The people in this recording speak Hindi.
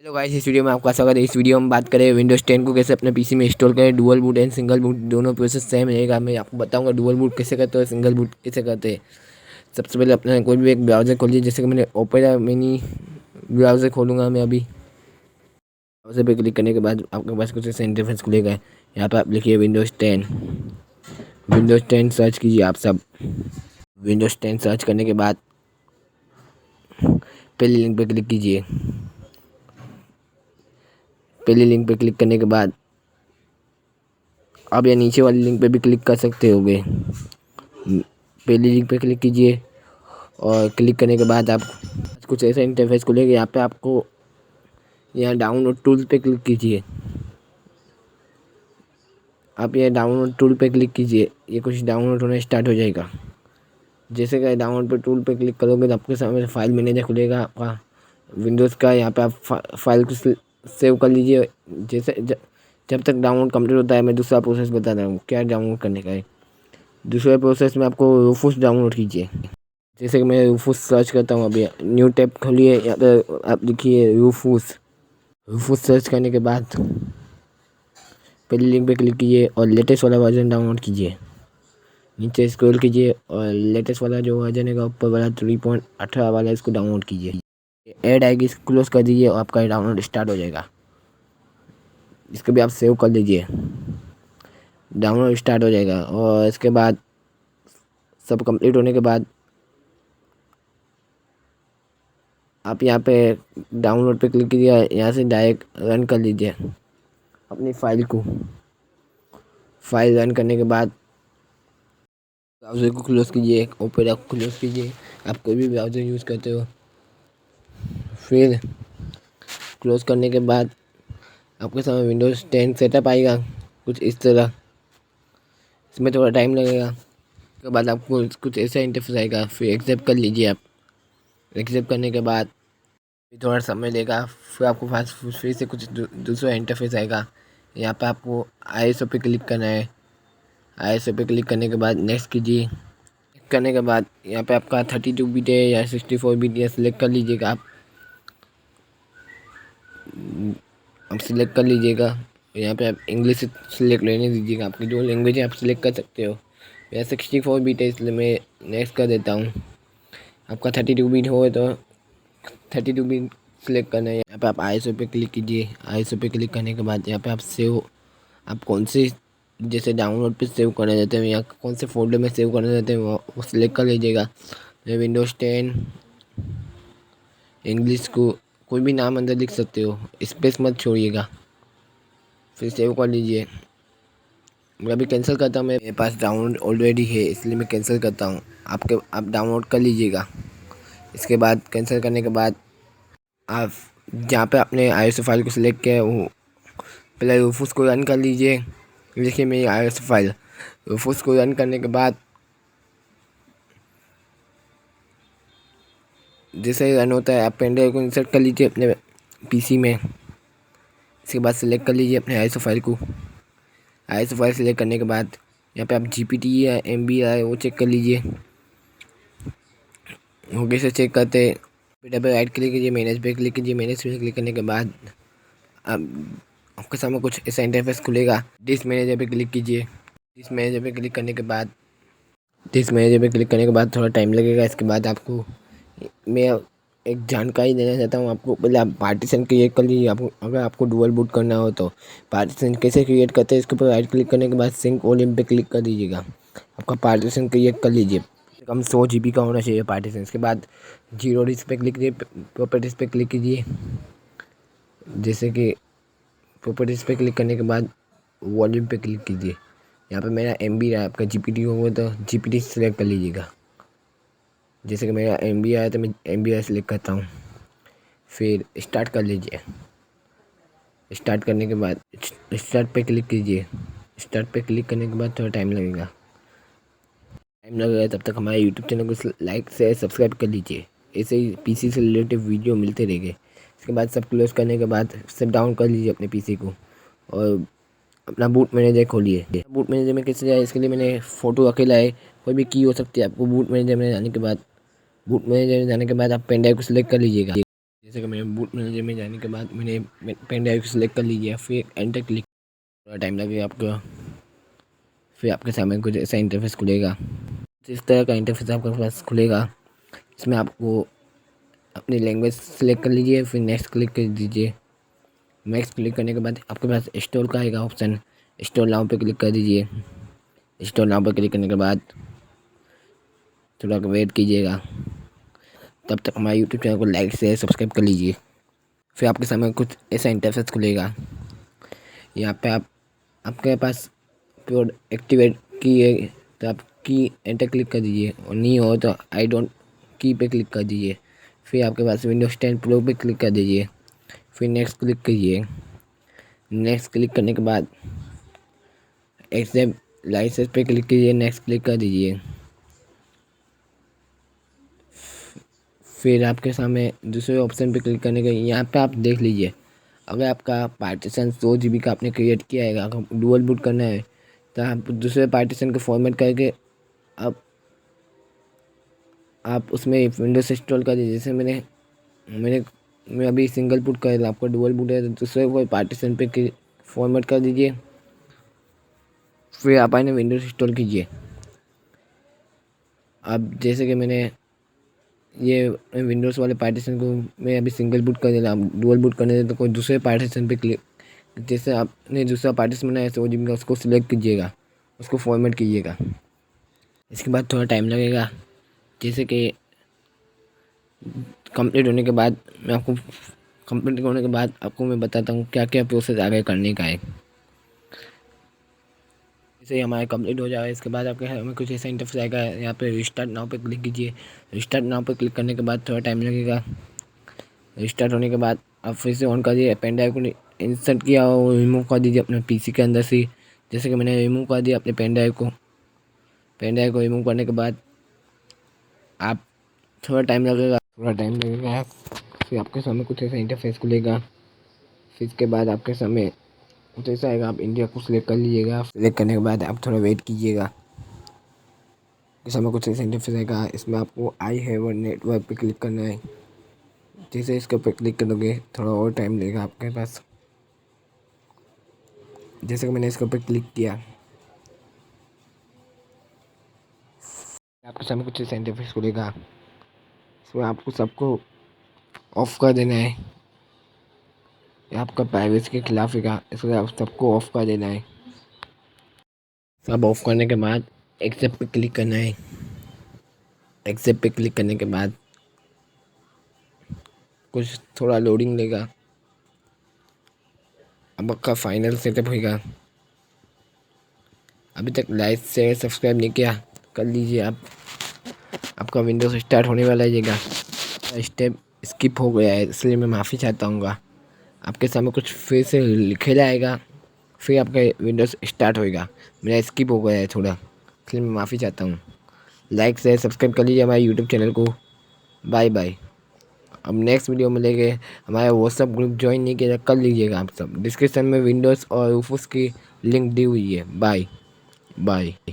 हेलो गाइस, इस वीडियो में आपका स्वागत है। इस वीडियो में बात करें विंडोज़ 10 को कैसे अपने पीसी में इंस्टॉल करें। Dual boot and single boot दोनों प्रोसेस सेम रहेगा। मैं आपको बताऊंगा डुअल बूट कैसे करते हैं, सिंगल बूट कैसे करते हैं। सबसे पहले अपना कोई भी एक ब्राउज़र खोलिए। जैसे कि मैंने ओपेरा मिनी ब्राउज़र खोलूँगा मैं अभी। ब्राउज़र पे क्लिक करने के बाद आपके पास कुछ ऐसा इंटरफेस खुलेगा। यहाँ पर आप लिखिए विंडोज़ 10 सर्च कीजिए। आप सब विंडोज़ 10 सर्च करने के बाद पहले लिंक पर क्लिक कीजिए। पहले लिंक पर क्लिक करने के बाद आप या नीचे वाली लिंक पे भी क्लिक कर सकते होगे। पहली लिंक पे क्लिक कीजिए और क्लिक करने के बाद आप कुछ ऐसा इंटरफेस खुलेगा। यहाँ पे आपको यहाँ डाउनलोड टूल पे क्लिक कीजिए। आप यहाँ डाउनलोड टूल पे क्लिक कीजिए। ये कुछ डाउनलोड होना स्टार्ट हो जाएगा। जैसे कि डाउनलोड पे टूल पे क्लिक करोगे तो आपके सामने फाइल मैनेजर खुलेगा आपका विंडोज़ का। यहाँ पे आप फाइल को सेव कर लीजिए। जैसे जब तक डाउनलोड कंप्लीट होता है मैं दूसरा प्रोसेस बता रहा हूँ क्या डाउनलोड करने का है। दूसरे प्रोसेस में आपको रूफूस डाउनलोड कीजिए। जैसे कि मैं रूफूस सर्च करता हूँ। अभी न्यू टैब खोलिए। यहाँ पे आप लिखिए रूफूस सर्च करने के बाद पहली लिंक पे क्लिक कीजिए और लेटेस्ट वाला वर्जन डाउनलोड कीजिए। नीचे स्क्रॉल कीजिए और लेटेस्ट वाला जो वर्जन है ऊपर वाला 3.18 वाला इसको डाउनलोड कीजिए। ऐड आएगी, इसको क्लोज कर दीजिए और आपका डाउनलोड स्टार्ट हो जाएगा। इसको भी आप सेव कर लीजिए। डाउनलोड स्टार्ट हो जाएगा और इसके बाद सब कंप्लीट होने के बाद आप यहाँ पे डाउनलोड पे क्लिक कीजिए। यहाँ से डायरेक्ट रन कर लीजिए अपनी फाइल को। फाइल रन करने के बाद ब्राउज़र को क्लोज़ कीजिए, ओपेरा को क्लोज़ कीजिए। आप कोई भी ब्राउज़र यूज़ करते हो। फिर क्लोज़ करने के बाद आपके सामने विंडोज़ 10 सेटअप आएगा कुछ इस तरह। इसमें थोड़ा टाइम लगेगा। उसके बाद आपको कुछ ऐसा इंटरफेस आएगा। फिर एक्सेप्ट कर लीजिए। आप एक्सेप्ट करने के बाद थोड़ा समय लेगा। फिर आपको पास फिर से कुछ दूसरा इंटरफेस आएगा। यहाँ पे आपको ISO पे क्लिक करना है। ISO पे क्लिक करने के बाद नेक्स्ट कीजिए। करने के बाद यहाँ पे आपका 32 बिट है या 64 बिट या सिलेक्ट कर लीजिएगा। आप सिलेक्ट कर लीजिएगा। यहाँ पे आप इंग्लिश सिलेक्ट लेने दीजिएगा। आपकी जो लैंग्वेज है आप सिलेक्ट कर सकते हो। मेरा 64 बिट है इसलिए मैं नेक्स्ट कर देता हूँ। आपका 32 बिट हो तो 32 बिट सिलेक्ट करना है। यहाँ पे आप ISO पे क्लिक कीजिए। ISO पे क्लिक करने के बाद यहाँ पे आप सेव, आप कौन से जैसे डाउनलोड पे सेव करना चाहते हैं या कौन से फोल्डर में सेव करना चाहते हैं वो सिलेक्ट कर लीजिएगा। मैं विंडोज़ 10 इंग्लिश को कोई भी नाम अंदर लिख सकते हो, स्पेस मत छोड़िएगा। फिर सेव कर लीजिए। मैं अभी कैंसिल करता हूँ। मेरे पास डाउनलोड ऑलरेडी है इसलिए मैं कैंसिल करता हूँ। आप डाउनलोड कर लीजिएगा। इसके बाद कैंसिल करने के बाद आप जहाँ पे आपने ISO फाइल को सिलेक्ट किया है वो पहले रूफूस को रन कर लीजिए। देखिए मेरी ISO फाइल रूफूस को रन करने के बाद जैसे ही रन होता है आप पेन ड्राइव को इंसर्ट कर लीजिए अपने पीसी में। इसके बाद सिलेक्ट कर लीजिए अपने ISO फाइल को। ISO फाइल सिलेक्ट करने के बाद यहाँ पे आप GPT या MB है वो चेक कर लीजिए। वो कैसे चेक करते हैं, पे राइट क्लिक कीजिए, मैनेज पे क्लिक कीजिए। मैनेज पे क्लिक करने के बाद आपके सामने कुछ ऐसा इंटरफेस खुलेगा। डिस्क मैनेजर पे क्लिक कीजिए। डिस्क मैनेजर पे क्लिक करने के बाद थोड़ा टाइम लगेगा। इसके बाद आपको मैं एक जानकारी देना चाहता हूँ आपको। पहले आप पार्टीशन क्रिएट कर लीजिए। आपको अगर आपको डुअल बूट करना हो तो पार्टीशन कैसे क्रिएट करते हैं, इसके ऊपर राइट क्लिक करने के बाद सिंक वॉल्यूम पे क्लिक कर दीजिएगा। आपका पार्टीशन क्रिएट कर लीजिए। कम 100 GB का होना चाहिए पार्टीशन। इसके बाद जीरो डिस्क पे क्लिक कीजिए, प्रॉपर्टीज़ पे क्लिक कीजिए। जैसे कि प्रॉपर्टीज़ पे क्लिक करने के बाद वॉल्यूम पे क्लिक कीजिए। यहाँ पे मेरा MB रहा है, आपका GPT होगा तो GPT सेलेक्ट कर लीजिएगा। जैसे कि मेरा MB आया तो मैं MB सेलेक्ट करता हूँ। फिर स्टार्ट कर लीजिए। स्टार्ट करने के बाद स्टार्ट पे क्लिक कीजिए। स्टार्ट पे क्लिक करने के बाद थोड़ा टाइम लगेगा। तब तक हमारे यूट्यूब चैनल को लाइक से सब्सक्राइब कर लीजिए। ऐसे ही PC से रिलेटेड वीडियो मिलते रहेंगे। इसके बाद सब क्लोज करने के बाद सब डाउन कर लीजिए अपने PC को और अपना बूट मैनेजर खोलिए। बूट मैनेजर में कैसे जाए इसके लिए मैंने फ़ोटो अकेला है, कोई भी की हो सकती है आपको। बूट मैनेजर में जाने के बाद आप पेन ड्राइव को सिलेक्ट कर लीजिएगा। जैसे कि मैंने बूट मैनेजर में जाने के बाद मैंने पेन ड्राइव सेलेक्ट कर लीजिए, फिर एंटर क्लिक। थोड़ा टाइम लगेगा आपका, फिर आपके सामने कुछ ऐसा इंटरफेस खुलेगा। इस तरह का इंटरफेस आपके पास खुलेगा। इसमें आपको अपनी लैंग्वेज सेलेक्ट कर लीजिए, फिर नेक्स्ट क्लिक कर दीजिए। नेक्स्ट क्लिक करने के बाद आपके पास इंस्टॉल का आएगा ऑप्शन, इंस्टॉल नाउ पे क्लिक कर दीजिए। इंस्टॉल नाउ पे क्लिक करने के बाद थोड़ा वेट कीजिएगा, तब तक हमारे यूट्यूब चैनल को लाइक शेयर सब्सक्राइब कर लीजिए। फिर आपके सामने कुछ ऐसा इंटरफेस खुलेगा। यहाँ पे आपके पास प्योर एक्टिवेट की है, तो आप की एंटर क्लिक कर दीजिए, और नहीं हो तो आई डोंट की पे क्लिक कर दीजिए। फिर आपके पास विंडोज 10 प्रो पे क्लिक कर दीजिए, फिर नेक्स्ट क्लिक कीजिए। नेक्स्ट क्लिक करने के बाद एक्सेप्ट लाइसेंस पे क्लिक कीजिए, नेक्स्ट क्लिक कर दीजिए। फिर आपके सामने दूसरे ऑप्शन पे क्लिक करने के यहाँ पे आप देख लीजिए, अगर आपका पार्टीशन 100 GB का आपने क्रिएट किया है, अगर डुअल बूट करना है तो आप दूसरे पार्टीशन को फॉर्मेट करके आप उसमें विंडोज इंस्टॉल कर दीजिए। जैसे मैं अभी सिंगल बूट कर रहा, आपको डुअल बूट है तो दूसरे कोई पार्टीशन पे फॉर्मेट कर दीजिए, फिर आप आने विंडोज इंस्टॉल कीजिए। अब जैसे कि मैंने ये विंडोज़ वाले पार्टीशन को मैं अभी सिंगल बूट कर दे रहा, डुअल बूट करने दे तो कोई दूसरे पार्टीशन पे क्लिक, जैसे आपने दूसरा पार्टीशन बनाया 100 GB का, उसको सिलेक्ट कीजिएगा, उसको फॉर्मेट कीजिएगा। इसके बाद थोड़ा टाइम लगेगा। जैसे कि कंप्लीट होने के बाद मैं बताता हूँ क्या क्या प्रोसेस आगे करने का है। जैसे ही हमारा कंप्लीट हो जाएगा, इसके बाद आपके हमें कुछ ऐसा इंटरफेस आएगा। यहाँ पे रिस्टार्ट नाउ पे क्लिक कीजिए। रिस्टार्ट नाउ पे क्लिक करने के बाद थोड़ा टाइम लगेगा। रिस्टार्ट होने के बाद आप फिर से ऑन कर दीजिए। पेन ड्राइव को इंसर्ट किया और रिमूव कर दीजिए अपने पीसी के अंदर से। जैसे कि मैंने रिमूव कर दिया अपने पेन ड्राइव को। पेन ड्राइव को रिमूव करने के बाद आप थोड़ा टाइम लगेगा। फिर आपके सामने कुछ ऐसा इंटरफेस खुलेगा। फिर इसके बाद आपके सामने कुछ ऐसा आएगा, आप इंडिया को सिलेक्ट कर लीजिएगा। सिलेक्ट करने के बाद आप थोड़ा वेट कीजिएगा। इस समय कुछ ऐसा इंटरफेस आएगा, इसमें आपको आई हैव अ नेटवर्क पे क्लिक करना है। जैसे इसके ऊपर क्लिक करोगे थोड़ा और टाइम लगेगा आपके पास। जैसे कि मैंने इसके ऊपर क्लिक किया, आपके सामने कुछ ऐसा इंटरफेस खुलेगा। इसमें आपको सबको ऑफ कर देना है, ये आपका प्राइवेसी के खिलाफ है, इसलिए आप सबको ऑफ कर देना है। सब ऑफ करने के बाद एक्सेप्ट पे क्लिक करना है। एक्सेप्ट पे क्लिक करने के बाद कुछ थोड़ा लोडिंग लेगा, अब आपका फाइनल सेटअप होगा। अभी तक लाइक शेयर सब्सक्राइब नहीं किया, कर लीजिए। आप आपका विंडोज स्टार्ट होने वाला है। स्टेप स्किप हो गया है, इसलिए मैं माफ़ी चाहता हूँ। आपके सामने कुछ फिर से लिखेला आएगा, फिर आपका विंडोज स्टार्ट होएगा। मेरा स्किप हो गया है थोड़ा, इसलिए मैं माफ़ी चाहता हूँ। लाइक शेयर सब्सक्राइब कर लीजिए हमारे यूट्यूब चैनल को। Bye bye. अब नेक्स्ट वीडियो में लेके हमारा व्हाट्सअप ग्रुप ज्वाइन नहीं किया, कर लीजिएगा आप सब। डिस्क्रिप्शन में विंडोज़ और रूफूस की लिंक दी हुई है। Bye bye.